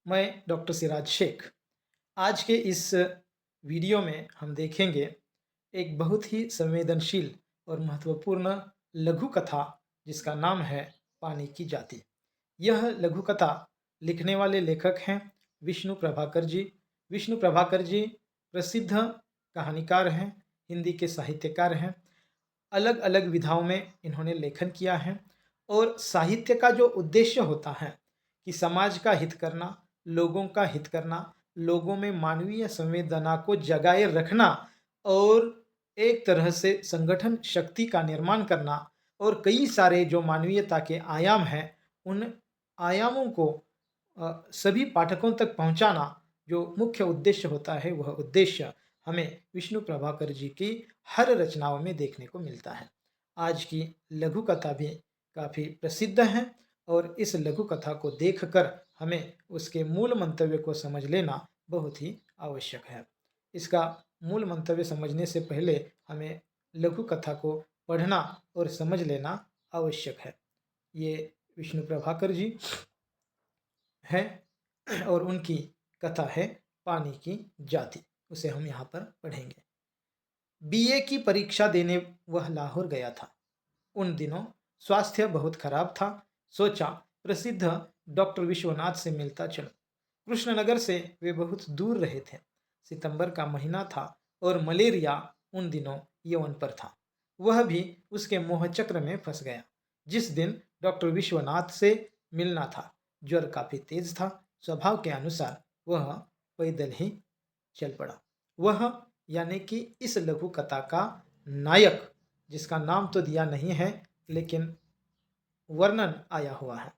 मैं डॉक्टर सिराज शेख। आज के इस वीडियो में हम देखेंगे एक बहुत ही संवेदनशील और महत्वपूर्ण लघु कथा जिसका नाम है पानी की जाति। यह लघु कथा लिखने वाले लेखक हैं विष्णु प्रभाकर जी। विष्णु प्रभाकर जी प्रसिद्ध कहानीकार हैं, हिंदी के साहित्यकार हैं। अलग अलग विधाओं में इन्होंने लेखन किया है और साहित्य का जो उद्देश्य होता है कि समाज का हित करना, लोगों का हित करना, लोगों में मानवीय संवेदना को जगाए रखना और एक तरह से संगठन शक्ति का निर्माण करना और कई सारे जो मानवीयता के आयाम हैं, उन आयामों को सभी पाठकों तक पहुंचाना जो मुख्य उद्देश्य होता है, वह उद्देश्य हमें विष्णु प्रभाकर जी की हर रचनाओं में देखने को मिलता है। आज की लघु कथा भी काफ़ी प्रसिद्ध है और इस लघु कथा को देखकर हमें उसके मूल मंतव्य को समझ लेना बहुत ही आवश्यक है। इसका मूल मंतव्य समझने से पहले हमें लघु कथा को पढ़ना और समझ लेना आवश्यक है। ये विष्णु प्रभाकर जी हैं और उनकी कथा है पानी की जाति। उसे हम यहाँ पर पढ़ेंगे। बीए की परीक्षा देने वह लाहौर गया था। उन दिनों स्वास्थ्य बहुत खराब था। सोचा प्रसिद्ध डॉक्टर विश्वनाथ से मिलता चलो। कृष्णनगर से वे बहुत दूर रहे थे। सितंबर का महीना था और मलेरिया उन दिनों यौवन पर था। वह भी उसके मोहचक्र में फंस गया। जिस दिन डॉक्टर विश्वनाथ से मिलना था, ज्वर काफी तेज था। स्वभाव के अनुसार वह पैदल ही चल पड़ा। वह यानी कि इस लघु कथा का नायक, जिसका नाम तो दिया नहीं है लेकिन वर्णन आया हुआ है।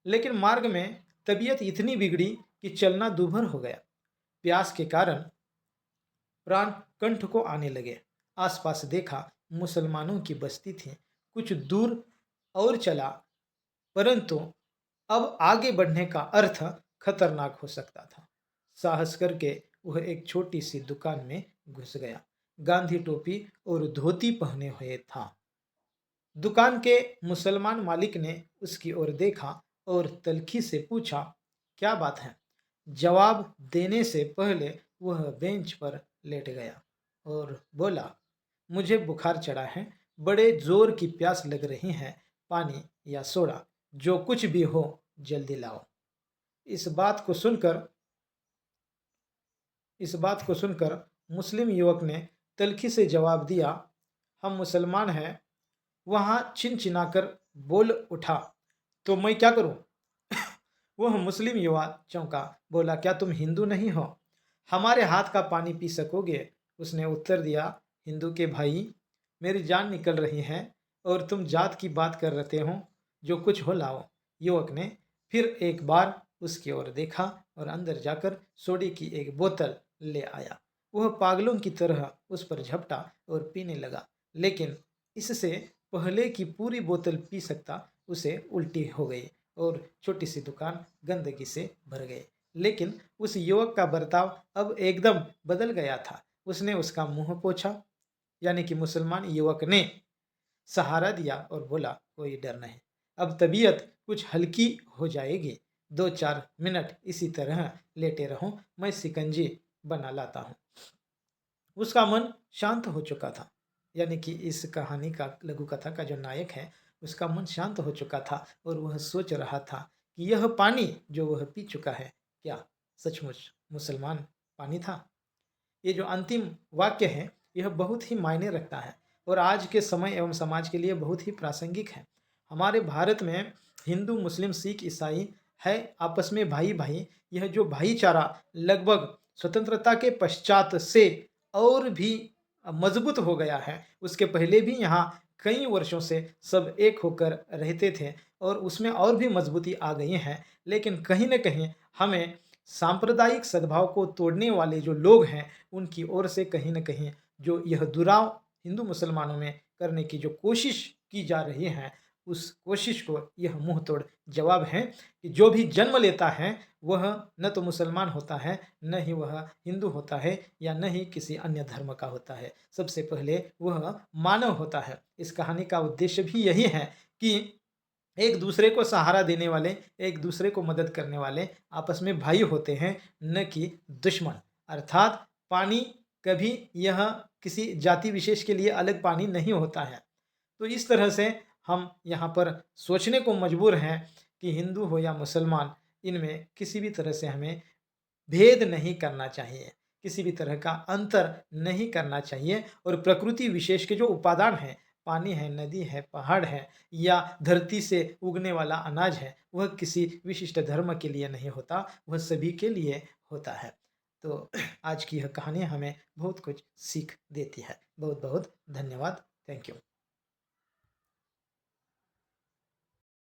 लेकिन मार्ग में तबीयत इतनी बिगड़ी कि चलना दूभर हो गया। प्यास के कारण प्राण कंठ को आने लगे। आसपास देखा, मुसलमानों की बस्ती थी। कुछ दूर और चला, परंतु अब आगे बढ़ने का अर्थ खतरनाक हो सकता था। साहस करके वह एक छोटी सी दुकान में घुस गया। गांधी टोपी और धोती पहने हुए था। दुकान के मुसलमान मालिक ने उसकी ओर देखा और तल्खी से पूछा, क्या बात है? जवाब देने से पहले वह बेंच पर लेट गया और बोला, मुझे बुखार चढ़ा है, बड़े जोर की प्यास लग रही है, पानी या सोडा, जो कुछ भी हो जल्दी लाओ। इस बात को सुनकर मुस्लिम युवक ने तल्खी से जवाब दिया, हम मुसलमान हैं। वहां चिनचिनाकर बोल उठा, तो मैं क्या करूं? वह मुस्लिम युवा चौंका, बोला, क्या तुम हिंदू नहीं हो? हमारे हाथ का पानी पी सकोगे? उसने उत्तर दिया, हिंदू के भाई, मेरी जान निकल रही है और तुम जात की बात कर रहे हो, जो कुछ हो लाओ। युवक ने फिर एक बार उसकी ओर देखा और अंदर जाकर सोडे की एक बोतल ले आया। वह पागलों की तरह उस पर झपटा और पीने लगा, लेकिन इससे पहले कि पूरी बोतल पी सकता, उसे उल्टी हो गई और छोटी सी दुकान गंदगी से भर गई। लेकिन उस युवक का बर्ताव अब एकदम बदल गया था। उसने उसका मुंह पोंछा, यानी कि मुसलमान युवक ने सहारा दिया और बोला, कोई डर नहीं, अब तबीयत कुछ हल्की हो जाएगी। 2-4 मिनट इसी तरह लेटे रहो, मैं सिकंजी बना लाता हूँ। उसका मन शांत हो चुका था, यानी कि इस कहानी का, लघु कथा का जो नायक है, उसका मन शांत हो चुका था और वह सोच रहा था कि यह पानी जो वह पी चुका है, क्या सचमुच मुसलमान पानी था? ये जो अंतिम वाक्य है, यह बहुत ही मायने रखता है और आज के समय एवं समाज के लिए बहुत ही प्रासंगिक है। हमारे भारत में हिंदू, मुस्लिम, सिख, ईसाई है आपस में भाई भाई। यह जो भाईचारा लगभग स्वतंत्रता के पश्चात से और भी मजबूत हो गया है। उसके पहले भी यहाँ कई वर्षों से सब एक होकर रहते थे और उसमें और भी मजबूती आ गई है। लेकिन कहीं न कहीं हमें सांप्रदायिक सद्भाव को तोड़ने वाले जो लोग हैं, उनकी ओर से कहीं न कहीं जो यह दुराव हिंदू मुसलमानों में करने की जो कोशिश की जा रही है, उस कोशिश को यह मुँहतोड़ जवाब है कि जो भी जन्म लेता है, वह न तो मुसलमान होता है, न ही वह हिंदू होता है या न ही किसी अन्य धर्म का होता है। सबसे पहले वह मानव होता है। इस कहानी का उद्देश्य भी यही है कि एक दूसरे को सहारा देने वाले, एक दूसरे को मदद करने वाले आपस में भाई होते हैं, न कि दुश्मन। अर्थात पानी कभी यह किसी जाति विशेष के लिए अलग पानी नहीं होता है। तो इस तरह से हम यहाँ पर सोचने को मजबूर हैं कि हिंदू हो या मुसलमान, इनमें किसी भी तरह से हमें भेद नहीं करना चाहिए, किसी भी तरह का अंतर नहीं करना चाहिए और प्रकृति विशेष के जो उपादान हैं, पानी है, नदी है, पहाड़ है या धरती से उगने वाला अनाज है, वह किसी विशिष्ट धर्म के लिए नहीं होता, वह सभी के लिए होता है। तो आज की यह कहानी हमें बहुत कुछ सीख देती है। बहुत-बहुत धन्यवाद। Thank you.